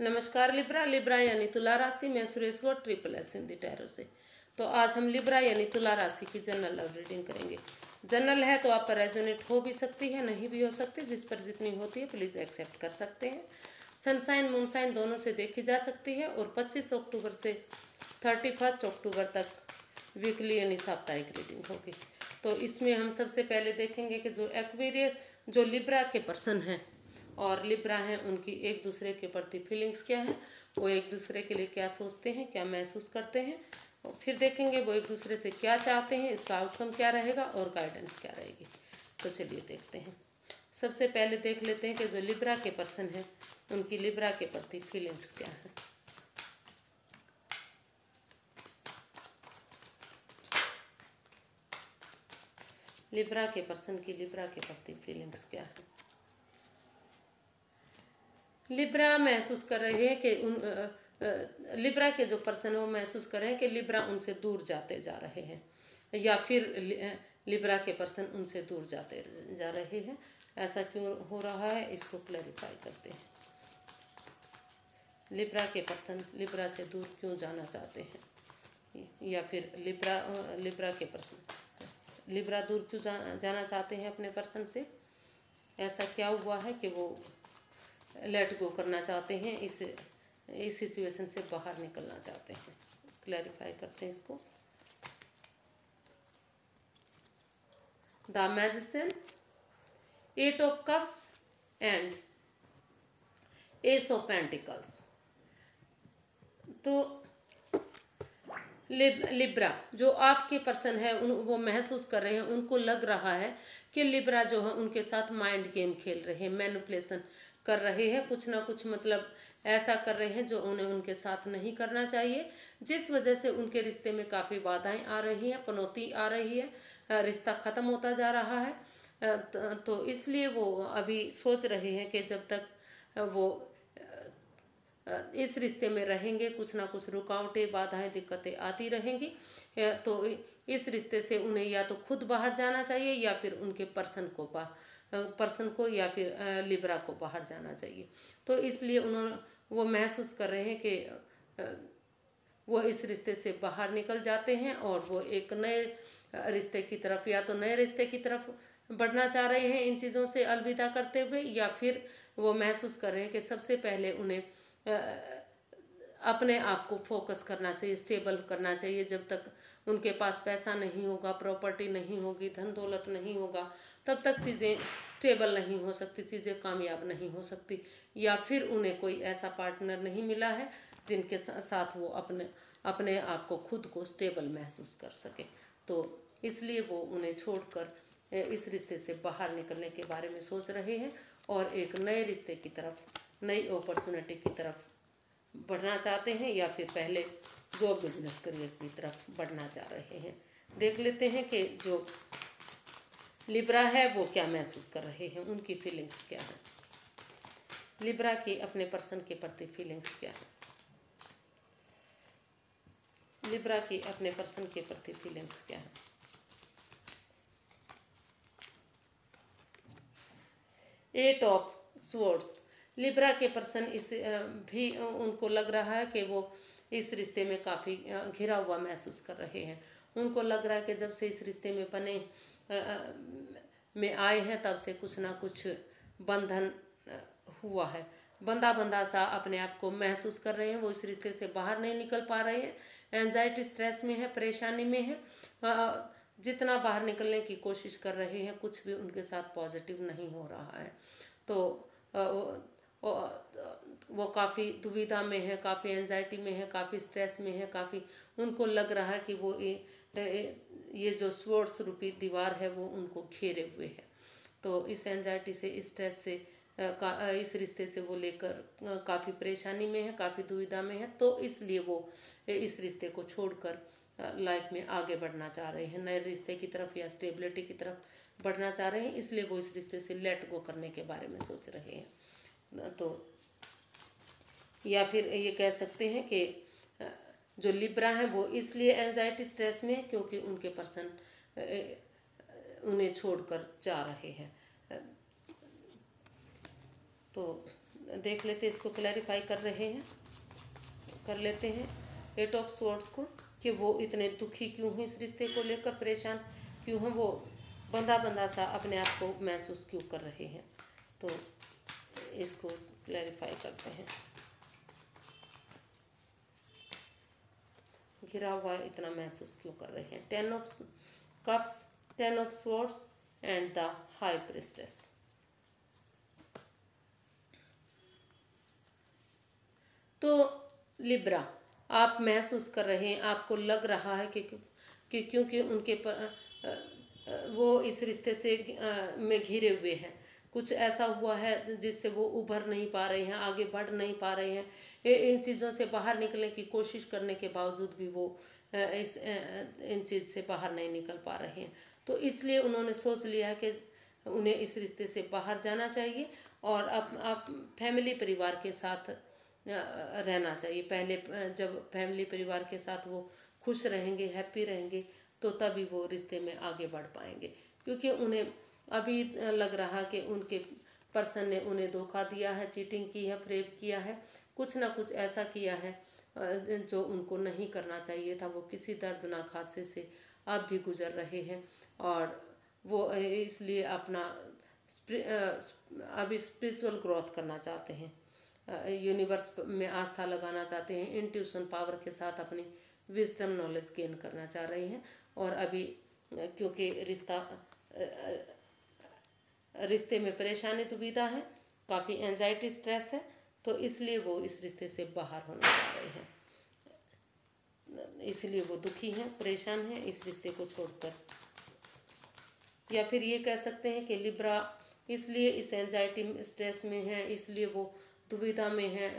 नमस्कार Libra. Libra यानी तुला राशि में Suresh Gaur triple S Hindi tarot से। तो आज हम लिब्रा यानी तुला राशि की जनरल लव रीडिंग करेंगे। जनरल है तो आप पर रेजोनेट हो भी सकती है, नहीं भी हो सकती, जिस पर जितनी होती है प्लीज़ एक्सेप्ट कर सकते हैं। सनसाइन मूनसाइन दोनों से देखी जा सकती है और 25 अक्टूबर से 31 अक्टूबर तक वीकली यानी साप्ताहिक रीडिंग होगी। तो इसमें हम सबसे पहले देखेंगे कि जो एक्वेरियस जो लिब्रा के पर्सन हैं और लिब्रा हैं उनकी एक दूसरे के प्रति फीलिंग्स क्या है, वो एक दूसरे के लिए क्या सोचते हैं, क्या महसूस करते हैं। और फिर देखेंगे वो एक दूसरे से क्या चाहते हैं, इसका आउटकम क्या रहेगा और गाइडेंस क्या रहेगी। तो चलिए देखते हैं। सबसे पहले देख लेते हैं कि जो लिब्रा के पर्सन हैं उनकी लिब्रा के प्रति फीलिंग्स क्या है। लिब्रा के पर्सन की लिब्रा के प्रति फीलिंग्स क्या है। लिब्रा महसूस कर रहे हैं कि लिब्रा के जो पर्सन है वो महसूस कर रहे हैं कि लिब्रा उनसे दूर जाते जा रहे हैं, या फिर लिब्रा के पर्सन उनसे दूर जाते जा रहे हैं। ऐसा क्यों हो रहा है इसको क्लैरिफाई करते हैं। लिब्रा के पर्सन लिब्रा से दूर क्यों जाना चाहते हैं, या फिर लिब्रा के पर्सन लिब्रा दूर क्यों जाना चाहते हैं अपने पर्सन से। ऐसा क्या हुआ है कि वो लेट गो करना चाहते हैं, इस सिचुएशन से बाहर निकलना चाहते हैं। क्लैरिफाई करते हैं इसको। The magician, 8 of cups and S of pentacles. तो लिब्रा जो आपके पर्सन है वो महसूस कर रहे हैं, उनको लग रहा है कि लिब्रा जो है उनके साथ माइंड गेम खेल रहे हैं, मैनिपुलेशन कर रहे हैं, कुछ ना कुछ मतलब ऐसा कर रहे हैं जो उन्हें उनके साथ नहीं करना चाहिए, जिस वजह से उनके रिश्ते में काफ़ी बाधाएं आ रही हैं, पनौती आ रही है, रिश्ता ख़त्म होता जा रहा है। तो इसलिए वो अभी सोच रहे हैं कि जब तक वो इस रिश्ते में रहेंगे कुछ ना कुछ रुकावटें, बाधाएं, दिक्कतें आती रहेंगी। तो इस रिश्ते से उन्हें या तो खुद बाहर जाना चाहिए या फिर उनके पर्सन को या फिर लिब्रा को बाहर जाना चाहिए। तो इसलिए वो महसूस कर रहे हैं कि वो इस रिश्ते से बाहर निकल जाते हैं और वो एक नए रिश्ते की तरफ, या तो नए रिश्ते की तरफ बढ़ना चाह रहे हैं इन चीज़ों से अलविदा करते हुए, या फिर वो महसूस कर रहे हैं कि सबसे पहले उन्हें अपने आप को फोकस करना चाहिए, स्टेबल करना चाहिए। जब तक उनके पास पैसा नहीं होगा, प्रॉपर्टी नहीं होगी, धन दौलत नहीं होगा, तब तक चीज़ें स्टेबल नहीं हो सकती, चीज़ें कामयाब नहीं हो सकती। या फिर उन्हें कोई ऐसा पार्टनर नहीं मिला है जिनके साथ वो अपने आप को खुद को स्टेबल महसूस कर सके। तो इसलिए वो उन्हें छोड़कर इस रिश्ते से बाहर निकलने के बारे में सोच रहे हैं और एक नए रिश्ते की तरफ, नई अपॉर्चुनिटी की तरफ बढ़ना चाहते हैं, या फिर पहले जॉब बिजनेस करियर की तरफ बढ़ना चाह रहे हैं। देख लेते हैं कि जो लिब्रा है वो क्या महसूस कर रहे हैं, उनकी फीलिंग्स क्या है। लिब्रा की अपने पर्सन के प्रति फीलिंग्स क्या है। लिब्रा की अपने पर्सन के प्रति फीलिंग्स क्या है। Eight of swords. लिब्रा के पर्सन भी उनको लग रहा है कि वो इस रिश्ते में काफ़ी घिरा हुआ महसूस कर रहे हैं। उनको लग रहा है कि जब से इस रिश्ते में में आए हैं तब से कुछ ना कुछ बंधन हुआ है, बंधा सा अपने आप को महसूस कर रहे हैं। वो इस रिश्ते से बाहर नहीं निकल पा रहे हैं, एंजाइटी, स्ट्रेस में है, परेशानी में है। जितना बाहर निकलने की कोशिश कर रहे हैं कुछ भी उनके साथ पॉजिटिव नहीं हो रहा है। तो वो काफ़ी दुविधा में है, काफ़ी एंजाइटी में है, काफ़ी स्ट्रेस में है, काफ़ी उनको लग रहा है कि वो ये जो स्वॉर्ड्स रूपी दीवार है वो उनको घेरे हुए है। तो इस एंजाइटी से, इस स्ट्रेस से, इस रिश्ते से वो लेकर काफ़ी परेशानी में है, काफ़ी दुविधा में है। तो इसलिए वो इस रिश्ते को छोड़कर लाइफ में आगे बढ़ना चाह रहे हैं, नए रिश्ते की तरफ या स्टेबिलिटी की तरफ बढ़ना चाह रहे हैं। इसलिए वो इस रिश्ते से लेट गो करने के बारे में सोच रहे हैं। तो या फिर ये कह सकते हैं कि जो लिब्रा हैं वो इसलिए एंजाइटी, स्ट्रेस में क्योंकि उनके पर्सन उन्हें छोड़कर जा रहे हैं। तो देख लेते हैं, इसको क्लैरिफाई कर लेते हैं 8 ऑफ स्वॉर्ड्स को, कि वो इतने दुखी क्यों हैं, इस रिश्ते को लेकर परेशान क्यों हैं, वो बंधा बंधा सा अपने आप को महसूस क्यों कर रहे हैं। तो इसको क्लैरिफाई करते हैं। घिरा हुआ इतना महसूस क्यों कर रहे हैं। 10 of cups, 10 of swords and the high priestess. तो लिब्रा, आप महसूस कर रहे हैं, आपको लग रहा है कि क्योंकि उनके वो इस रिश्ते से में घिरे हुए हैं, कुछ ऐसा हुआ है जिससे वो उभर नहीं पा रहे हैं, आगे बढ़ नहीं पा रहे हैं। इन चीज़ों से बाहर निकलने की कोशिश करने के बावजूद भी वो इन चीज़ से बाहर नहीं निकल पा रहे हैं। तो इसलिए उन्होंने सोच लिया कि उन्हें इस रिश्ते से बाहर जाना चाहिए और अब फैमिली परिवार के साथ रहना चाहिए। पहले जब फैमिली परिवार के साथ वो खुश रहेंगे, हैप्पी रहेंगे, तो तभी वो रिश्ते में आगे बढ़ पाएंगे। क्योंकि उन्हें अभी लग रहा कि उनके पर्सन ने उन्हें धोखा दिया है, चीटिंग की है, फ्रेब किया है, कुछ ना कुछ ऐसा किया है जो उनको नहीं करना चाहिए था। वो किसी दर्दनाक हादसे से अब भी गुजर रहे हैं और वो इसलिए अपना अभी स्पिरिचुअल ग्रोथ करना चाहते हैं, यूनिवर्स में आस्था लगाना चाहते हैं, इंट्यूशन पावर के साथ अपनी विजडम नॉलेज गेन करना चाह रहे हैं। और अभी क्योंकि रिश्ते में परेशानी दुविधा है, काफ़ी एंजाइटी स्ट्रेस है, तो इसलिए वो इस रिश्ते से बाहर होना चाह रहे हैं, इसलिए वो दुखी हैं, परेशान हैं इस रिश्ते को छोड़कर। या फिर ये कह सकते हैं कि लिब्रा इसलिए इस एंजाइटी स्ट्रेस में है, इसलिए वो दुविधा में है,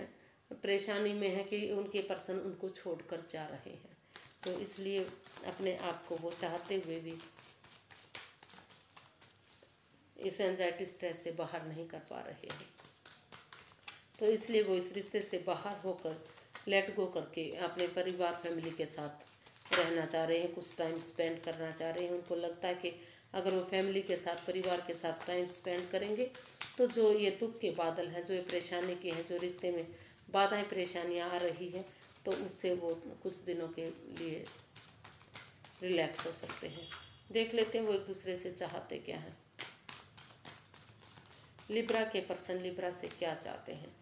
परेशानी में है कि उनके पर्सन उनको छोड़कर जा रहे हैं। तो इसलिए अपने आप को वो चाहते हुए भी इस एंजाइटी स्ट्रेस से बाहर नहीं कर पा रहे हैं। तो इसलिए वो इस रिश्ते से बाहर होकर लेट गो करके अपने परिवार फैमिली के साथ रहना चाह रहे हैं, कुछ टाइम स्पेंड करना चाह रहे हैं। उनको लगता है कि अगर वो फैमिली के साथ, परिवार के साथ टाइम स्पेंड करेंगे तो जो ये दुख के बादल हैं, जो ये परेशानी के हैं, जो रिश्ते में बाधाएं परेशानियां आ रही हैं, तो उससे वो कुछ दिनों के लिए रिलैक्स हो सकते हैं। देख लेते हैं वो एक दूसरे से चाहते क्या हैं। लिब्रा के पर्सन लिब्रा से क्या चाहते हैं।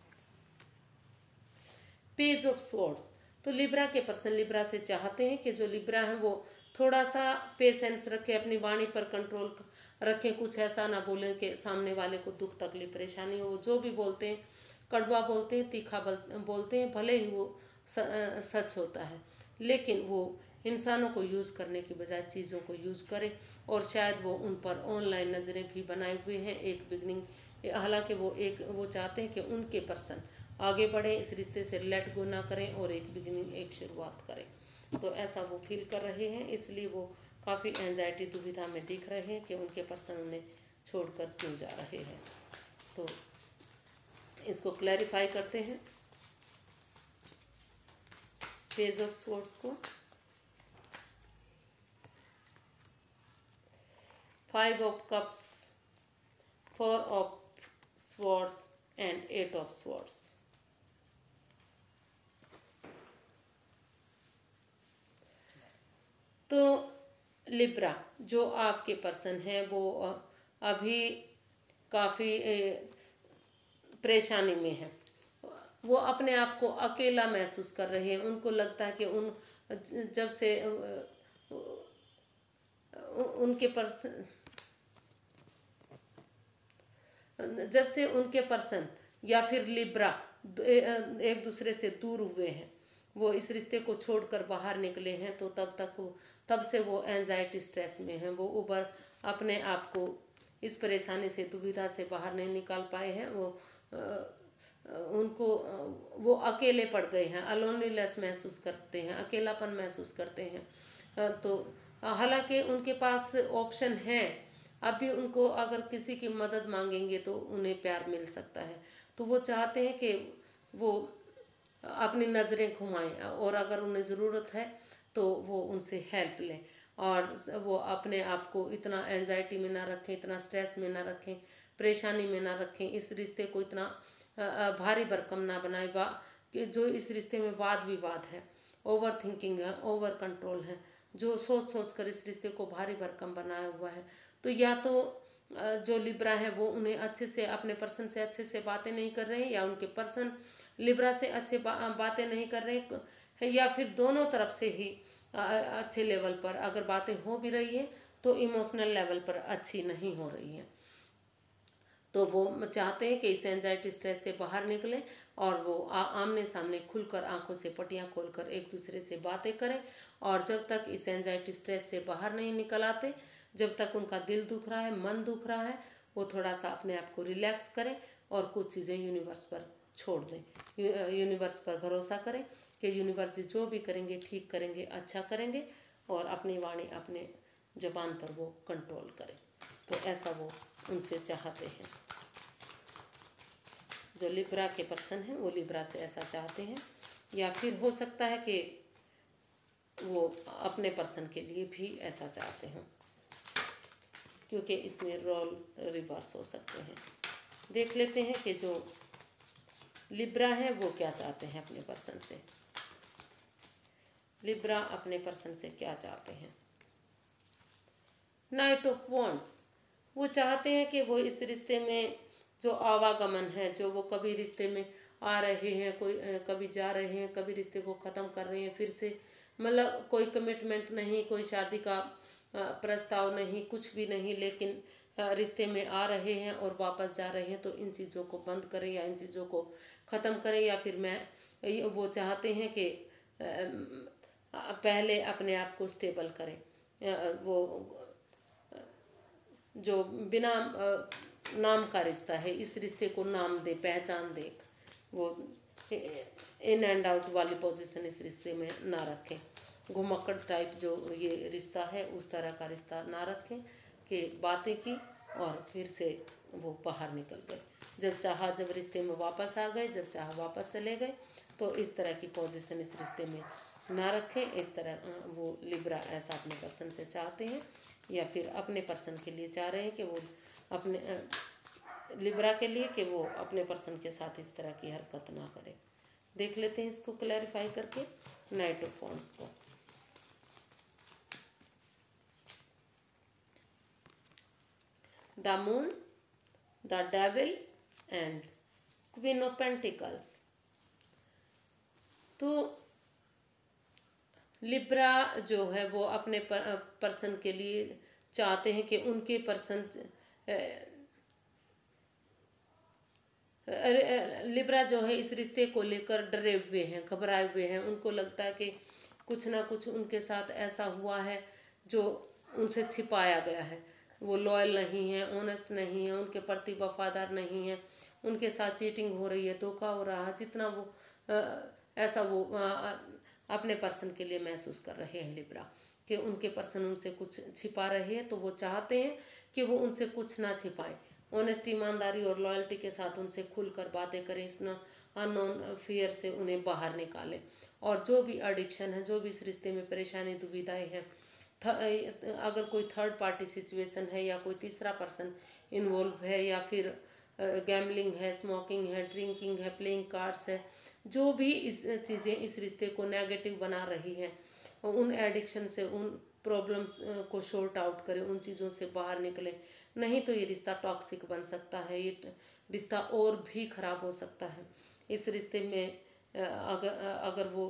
पेज ऑफ स्वॉर्ड्स, तो लिब्रा के पर्सन लिब्रा से चाहते हैं कि जो लिब्रा हैं वो थोड़ा सा पेशेंस रखें, अपनी वाणी पर कंट्रोल रखें, कुछ ऐसा ना बोलें कि सामने वाले को दुख तकलीफ परेशानी हो। जो भी बोलते हैं, कड़वा बोलते हैं, तीखा बोलते हैं, भले ही वो सच होता है, लेकिन वो इंसानों को यूज़ करने की बजाय चीज़ों को यूज़ करें। और शायद वो उन पर ऑनलाइन नज़रें भी बनाए हुए हैं एक बिगनिंग, हालांकि वो चाहते हैं कि उनके पर्सन आगे बढ़े, इस रिश्ते से लेट गो ना करें और एक बिगनिंग, एक शुरुआत करें। तो ऐसा वो फील कर रहे हैं, इसलिए वो काफ़ी एंजाइटी दुविधा में दिख रहे हैं कि उनके पर्सन उन्हें छोड़कर क्यों जा रहे हैं। तो इसको क्लैरिफाई करते हैं पेज ऑफ स्वॉर्ड्स को। 5 of cups, 4 of swords and 8 of swords. तो लिब्रा, जो आपके पर्सन हैं वो अभी काफ़ी परेशानी में है। वो अपने आप को अकेला महसूस कर रहे हैं। उनको लगता है कि जब से उनके पर्सन या फिर लिब्रा एक दूसरे से दूर हुए हैं, वो इस रिश्ते को छोड़कर बाहर निकले हैं, तो तब से वो एंजाइटी स्ट्रेस में हैं। वो अपने आप को इस परेशानी से, दुविधा से बाहर नहीं निकाल पाए हैं। वो अकेले पड़ गए हैं, अलोनलीनेस महसूस करते हैं, अकेलापन महसूस करते हैं। तो हालांकि उनके पास ऑप्शन है, अभी उनको अगर किसी की मदद मांगेंगे तो उन्हें प्यार मिल सकता है। तो वो चाहते हैं कि वो अपनी नज़रें घुमाएं और अगर उन्हें ज़रूरत है तो वो उनसे हेल्प लें, और वो अपने आप को इतना एंजाइटी में ना रखें, इतना स्ट्रेस में ना रखें, परेशानी में ना रखें, इस रिश्ते को इतना भारी भरकम ना बनाए, कि जो इस रिश्ते में वाद विवाद है, ओवर थिंकिंग है, ओवर कंट्रोल है, जो सोच सोच कर इस रिश्ते को भारी भरकम बनाया हुआ है। तो या तो जो लिब्रा है वो उन्हें अच्छे से, अपने पर्सन से अच्छे से बातें नहीं कर रहे हैं, या उनके पर्सन लिब्रा से बातें नहीं कर रहे हैं, या फिर दोनों तरफ से ही अच्छे लेवल पर अगर बातें हो भी रही है तो इमोशनल लेवल पर अच्छी नहीं हो रही है। तो वो चाहते हैं कि इस एंजाइटी स्ट्रेस से बाहर निकलें और वो आमने सामने खुलकर, आंखों से पट्टियां खोलकर एक दूसरे से बातें करें। और जब तक इस एंजाइटी स्ट्रेस से बाहर नहीं निकल आते, जब तक उनका दिल दुख रहा है, मन दुख रहा है, वो थोड़ा सा अपने आप को रिलैक्स करें और कुछ चीज़ें यूनिवर्स पर छोड़ दें। यूनिवर्स पर भरोसा करें कि यूनिवर्स जो भी करेंगे ठीक करेंगे, अच्छा करेंगे, और अपनी वाणी, अपने जबान पर वो कंट्रोल करें। तो ऐसा वो उनसे चाहते हैं। जो लिब्रा के पर्सन हैं वो लिब्रा से ऐसा चाहते हैं, या फिर हो सकता है कि वो अपने पर्सन के लिए भी ऐसा चाहते हों, क्योंकि इसमें रोल रिवर्स हो सकते हैं। देख लेते हैं कि जो लिब्रा है वो क्या चाहते हैं अपने पर्सन से। लिब्रा अपने पर्सन से क्या चाहते हैं? Night of wands. वो चाहते हैं कि वो इस रिश्ते में जो आवागमन है, जो वो कभी रिश्ते में आ रहे हैं, कोई कभी जा रहे हैं, कभी रिश्ते को ख़त्म कर रहे हैं फिर से, मतलब कोई कमिटमेंट नहीं, कोई शादी का प्रस्ताव नहीं, कुछ भी नहीं, लेकिन रिश्ते में आ रहे हैं और वापस जा रहे हैं। तो इन चीज़ों को बंद करें या इन चीज़ों को ख़त्म करें, या फिर वो चाहते हैं कि पहले अपने आप को स्टेबल करें। वो जो बिना नाम का रिश्ता है, इस रिश्ते को नाम दे, पहचान दे, वो इन एंड आउट वाली पोजीशन इस रिश्ते में ना रखें। घुमक्कड़ टाइप जो ये रिश्ता है उस तरह का रिश्ता ना रखें कि बातें की और फिर से वो बाहर निकल गए, जब चाहा जब रिश्ते में वापस आ गए, जब चाहा वापस चले गए। तो इस तरह की पोजीशन इस रिश्ते में ना रखें। इस तरह वो लिब्रा ऐसा अपने पर्सन से चाहते हैं, या फिर अपने पर्सन के लिए चाह रहे हैं कि वो अपने लिब्रा के लिए कि वो अपने पर्सन के साथ इस तरह की हरकत ना करे। देख लेते हैं इसको क्लैरिफाई करके, नाइट ऑफ वॉन्ड्स को। The moon, the devil and queen of pentacles. तो लिब्रा जो है वो अपने पर्सन के लिए चाहते हैं कि उनके पर्सन, लिब्रा जो है इस रिश्ते को लेकर डरे हुए हैं, घबराए हुए हैं। उनको लगता है कि कुछ ना कुछ उनके साथ ऐसा हुआ है जो उनसे छिपाया गया है। वो लॉयल नहीं है, ऑनेस्ट नहीं है, उनके प्रति वफादार नहीं है, उनके साथ चीटिंग हो रही है, धोखा हो रहा है। जितना वो ऐसा वो अपने पर्सन के लिए महसूस कर रहे हैं लिब्रा, कि उनके पर्सन उनसे कुछ छिपा रहे हैं। तो वो चाहते हैं कि वो उनसे कुछ ना छिपाएं, ऑनेस्ट, ईमानदारी और लॉयल्टी के साथ उनसे खुलकर बातें करें, इस अननोन फियर से उन्हें बाहर निकालें। और जो भी एडिक्शन है, जो भी इस रिश्ते में परेशानी दुविधाएं हैं, अगर कोई थर्ड पार्टी सिचुएशन है या कोई तीसरा पर्सन इन्वॉल्व है, या फिर गैम्बलिंग है, स्मोकिंग है, ड्रिंकिंग है, प्लेइंग कार्ड्स है, जो भी इस चीज़ें इस रिश्ते को नेगेटिव बना रही हैं, उन एडिक्शन से, उन प्रॉब्लम्स को शॉर्ट आउट करें, उन चीज़ों से बाहर निकलें। नहीं तो ये रिश्ता टॉक्सिक बन सकता है, ये रिश्ता और भी ख़राब हो सकता है। इस रिश्ते में अगर वो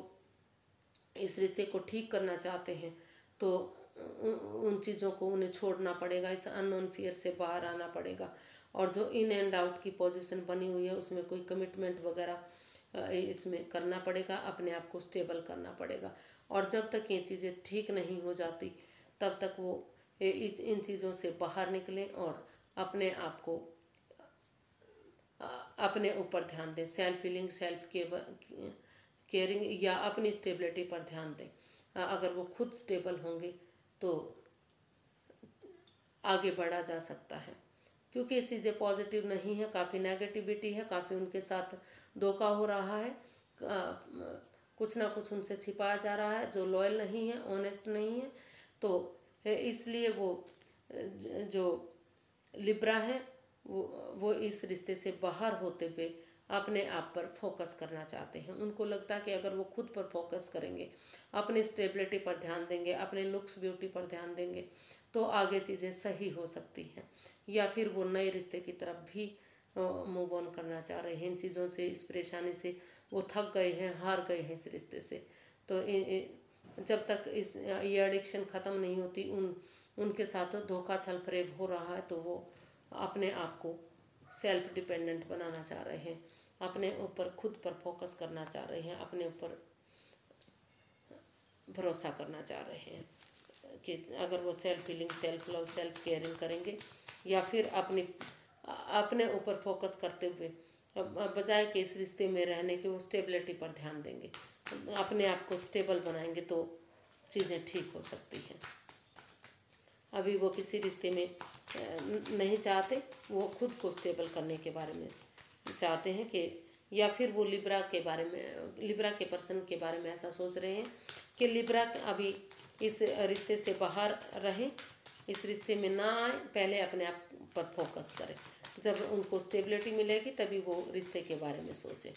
इस रिश्ते को ठीक करना चाहते हैं तो उन चीज़ों को उन्हें छोड़ना पड़ेगा, इस अननोन फियर से बाहर आना पड़ेगा। और जो इन एंड आउट की पोजीशन बनी हुई है उसमें कोई कमिटमेंट वगैरह इसमें करना पड़ेगा, अपने आप को स्टेबल करना पड़ेगा। और जब तक ये चीज़ें ठीक नहीं हो जाती तब तक वो इन चीज़ों से बाहर निकलें और अपने आप को, अपने ऊपर ध्यान दें, सेल्फ हीलिंग, सेल्फ केयरिंग, या अपनी स्टेबिलिटी पर ध्यान दें। अगर वो खुद स्टेबल होंगे तो आगे बढ़ा जा सकता है, क्योंकि ये चीज़ें पॉजिटिव नहीं है, काफ़ी नेगेटिविटी है, काफ़ी उनके साथ धोखा हो रहा है, कुछ ना कुछ उनसे छिपाया जा रहा है, जो लॉयल नहीं है, ऑनेस्ट नहीं है। तो इसलिए वो जो लिब्रा है वो इस रिश्ते से बाहर होते हुए अपने आप पर फोकस करना चाहते हैं। उनको लगता है कि अगर वो खुद पर फोकस करेंगे, अपनी स्टेबिलिटी पर ध्यान देंगे, अपने लुक्स ब्यूटी पर ध्यान देंगे, तो आगे चीज़ें सही हो सकती हैं। या फिर वो नए रिश्ते की तरफ भी मूव ऑन करना चाह रहे हैं। इन चीज़ों से, इस परेशानी से वो थक गए हैं, हार गए हैं इस रिश्ते से। तो जब तक ये एडिक्शन ख़त्म नहीं होती, उनके साथ धोखा छल फरेब हो रहा है, तो वो अपने आप को सेल्फ डिपेंडेंट बनाना चाह रहे हैं, अपने ऊपर खुद पर फोकस करना चाह रहे हैं, अपने ऊपर भरोसा करना चाह रहे हैं कि अगर वो self healing, self love, self caring करेंगे, या फिर अपने ऊपर फोकस करते हुए बजाय कि इस रिश्ते में रहने के, वो स्टेबिलिटी पर ध्यान देंगे, अपने आप को स्टेबल बनाएंगे, तो चीज़ें ठीक हो सकती हैं। अभी वो किसी रिश्ते में नहीं चाहते, वो खुद को स्टेबल करने के बारे में चाहते हैं कि, या फिर वो लिब्रा के बारे में, लिब्रा के पर्सन के बारे में ऐसा सोच रहे हैं कि लिब्रा अभी इस रिश्ते से बाहर रहें, इस रिश्ते में ना आए, पहले अपने आप पर फोकस करें। जब उनको स्टेबिलिटी मिलेगी तभी वो रिश्ते के बारे में सोचें,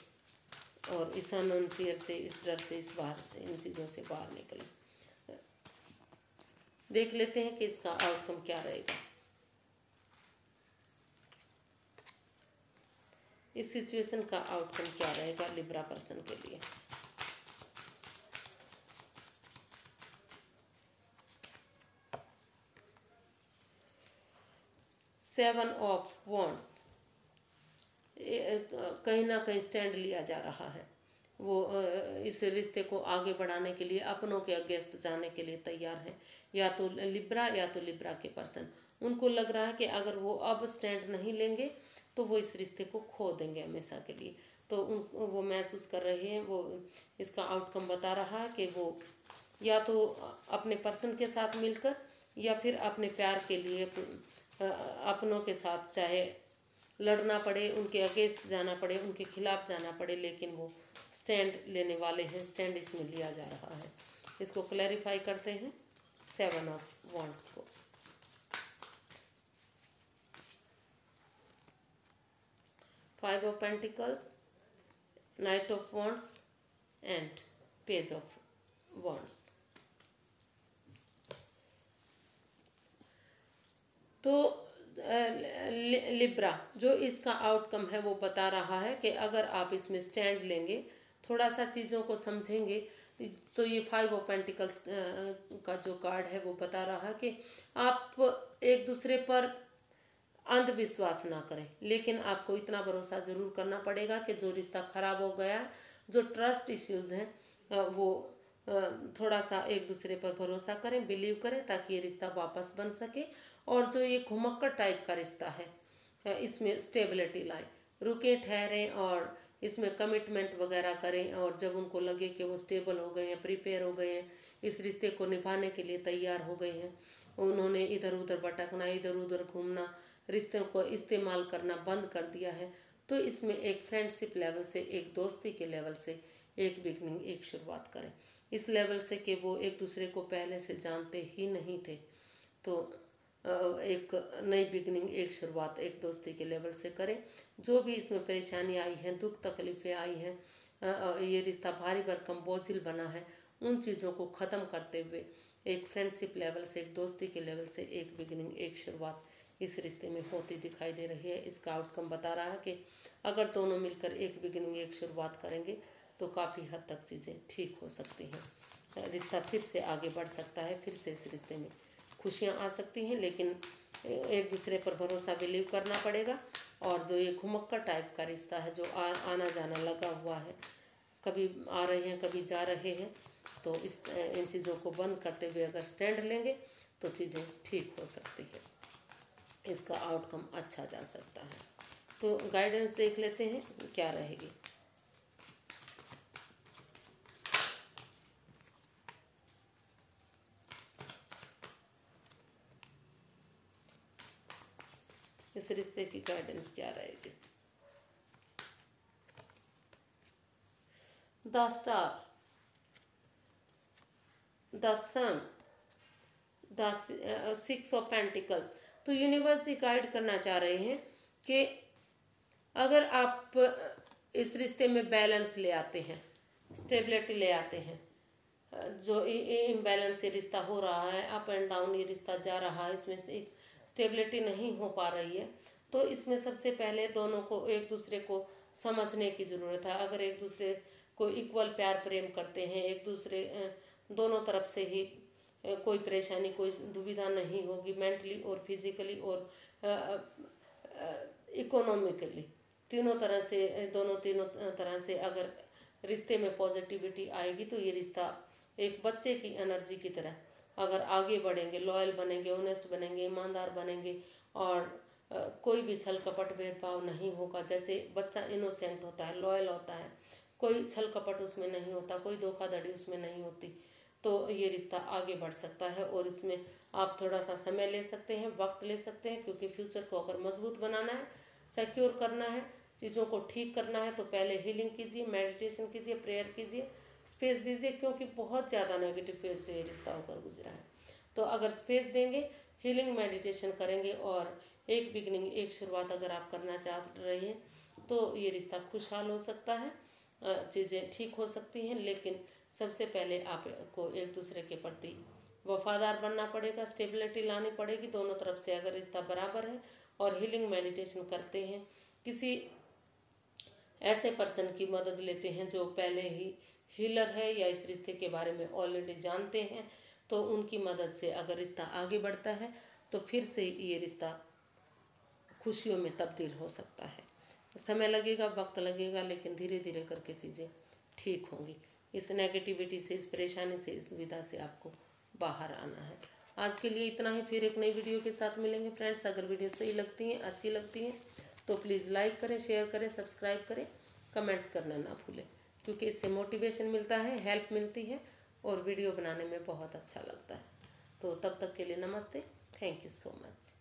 और इस अननोन फियर से, इस डर से, इन चीज़ों से बाहर निकलें। देख लेते हैं कि इसका आउटकम क्या रहेगा। इस सिचुएशन का आउटकम क्या रहेगा लिब्रा पर्सन के लिए। सेवन ऑफ वॉन्ड्स, कहीं ना कहीं स्टैंड लिया जा रहा है। वो इस रिश्ते को आगे बढ़ाने के लिए अपनों के अगेंस्ट जाने के लिए तैयार हैं, या तो लिब्रा के पर्सन। उनको लग रहा है कि अगर वो अब स्टैंड नहीं लेंगे तो वो इस रिश्ते को खो देंगे हमेशा के लिए। तो वो महसूस कर रहे हैं, वो इसका आउटकम बता रहा है कि वो या तो अपने पर्सन के साथ मिलकर, या फिर अपने प्यार के लिए अपनों के साथ चाहे लड़ना पड़े, उनके अगेंस्ट जाना पड़े, उनके खिलाफ जाना पड़े, लेकिन वो स्टैंड लेने वाले हैं। स्टैंड इसमें लिया जा रहा है। इसको क्लैरिफाई करते हैं सेवन ऑफ वॉन्ड्स को। Five of pentacles, night of wands and page of wands. तो लिब्रा जो इसका आउटकम है वो बता रहा है कि अगर आप इसमें स्टैंड लेंगे, थोड़ा सा चीज़ों को समझेंगे, तो ये फाइव ऑफ पेंटिकल्स का जो कार्ड है वो बता रहा है कि आप एक दूसरे पर अंधविश्वास ना करें, लेकिन आपको इतना भरोसा ज़रूर करना पड़ेगा कि जो रिश्ता ख़राब हो गया है, जो ट्रस्ट इश्यूज़ हैं, वो थोड़ा सा एक दूसरे पर भरोसा करें, बिलीव करें, ताकि ये रिश्ता वापस बन सके। और जो ये घुमक्कड़ टाइप का रिश्ता है, इसमें स्टेबिलिटी लाएं, रुके ठहरें और इसमें कमिटमेंट वगैरह करें। और जब उनको लगे कि वो स्टेबल हो गए हैं, प्रिपेयर हो गए हैं, इस रिश्ते को निभाने के लिए तैयार हो गए हैं, उन्होंने इधर उधर भटकना, इधर उधर घूमना, रिश्तों को इस्तेमाल करना बंद कर दिया है, तो इसमें एक फ्रेंडशिप लेवल से, एक दोस्ती के लेवल से एक बिगनिंग, एक शुरुआत करें। इस लेवल से कि वो एक दूसरे को पहले से जानते ही नहीं थे, तो एक नई बिगनिंग, एक शुरुआत एक दोस्ती के लेवल से करें। जो भी इसमें परेशानी आई हैं, दुख तकलीफ़ें आई हैं, ये रिश्ता भारी भरकम बोझिल बना है, उन चीज़ों को ख़त्म करते हुए एक फ्रेंडशिप लेवल से, एक दोस्ती के लेवल से एक बिगनिंग, एक शुरुआत इस रिश्ते में होती दिखाई दे रही है। इसका आउटकम बता रहा है कि अगर दोनों मिलकर एक बिगनिंग, एक शुरुआत करेंगे तो काफ़ी हद तक चीज़ें ठीक हो सकती हैं। रिश्ता फिर से आगे बढ़ सकता है, फिर से इस रिश्ते में खुशियाँ आ सकती हैं, लेकिन एक दूसरे पर भरोसा, बिलीव करना पड़ेगा। और जो ये घुमक्कड़ टाइप का रिश्ता है, जो आना जाना लगा हुआ है, कभी आ रहे हैं, कभी जा रहे हैं, तो इन चीज़ों को बंद करते हुए अगर स्टैंड लेंगे तो चीज़ें ठीक हो सकती है। इसका आउटकम अच्छा जा सकता है। तो गाइडेंस देख लेते हैं क्या रहेगी। इस रिश्ते की गाइडेंस क्या रहेगी। The star, the sun, the six of pentacles. तो यूनिवर्स ही गाइड करना चाह रहे हैं कि अगर आप इस रिश्ते में बैलेंस ले आते हैं, स्टेबिलिटी ले आते हैं। जो इम्बैलेंस से रिश्ता हो रहा है, अप एंड डाउन ये रिश्ता जा रहा है, इसमें से एक स्टेबिलिटी नहीं हो पा रही है, तो इसमें सबसे पहले दोनों को एक दूसरे को समझने की ज़रूरत है। अगर एक दूसरे को इक्वल प्यार प्रेम करते हैं, एक दूसरे दोनों तरफ से ही कोई परेशानी, कोई दुविधा नहीं होगी, मेंटली और फिजिकली और इकोनॉमिकली तीनों तरह से, तीनों तरह से अगर रिश्ते में पॉजिटिविटी आएगी तो ये रिश्ता एक बच्चे की एनर्जी की तरह अगर आगे बढ़ेंगे, लॉयल बनेंगे, ऑनेस्ट बनेंगे, ईमानदार बनेंगे और कोई भी छल कपट भेदभाव नहीं होगा। जैसे बच्चा इनोसेंट होता है, लॉयल होता है, कोई छल कपट उसमें नहीं होता, कोई धोखाधड़ी उसमें नहीं होती, तो ये रिश्ता आगे बढ़ सकता है। और इसमें आप थोड़ा सा समय ले सकते हैं, वक्त ले सकते हैं, क्योंकि फ्यूचर को अगर मजबूत बनाना है, सिक्योर करना है, चीज़ों को ठीक करना है, तो पहले हीलिंग कीजिए, मेडिटेशन कीजिए, प्रेयर कीजिए, स्पेस दीजिए, क्योंकि बहुत ज़्यादा नेगेटिव फेज से रिश्ता होकर गुजरा है। तो अगर स्पेस देंगे, हीलिंग मेडिटेशन करेंगे और एक बिगनिंग, एक शुरुआत अगर आप करना चाह रहे हैं, तो ये रिश्ता खुशहाल हो सकता है, चीज़ें ठीक हो सकती हैं। लेकिन सबसे पहले आपको एक दूसरे के प्रति वफादार बनना पड़ेगा, स्टेबिलिटी लानी पड़ेगी दोनों तरफ से। अगर रिश्ता बराबर है और हीलिंग मेडिटेशन करते हैं, किसी ऐसे पर्सन की मदद लेते हैं जो पहले ही हीलर है या इस रिश्ते के बारे में ऑलरेडी जानते हैं, तो उनकी मदद से अगर रिश्ता आगे बढ़ता है तो फिर से ये रिश्ता खुशियों में तब्दील हो सकता है। समय लगेगा, वक्त लगेगा, लेकिन धीरे धीरे करके चीज़ें ठीक होंगी। इस नेगेटिविटी से, इस परेशानी से, इस दुविधा से आपको बाहर आना है। आज के लिए इतना ही, फिर एक नई वीडियो के साथ मिलेंगे फ्रेंड्स। अगर वीडियो सही लगती हैं, अच्छी लगती हैं, तो प्लीज़ लाइक करें, शेयर करें, सब्सक्राइब करें, कमेंट्स करना ना भूलें, क्योंकि इससे मोटिवेशन मिलता है, हेल्प मिलती है और वीडियो बनाने में बहुत अच्छा लगता है। तो तब तक के लिए नमस्ते, थैंक यू सो मच।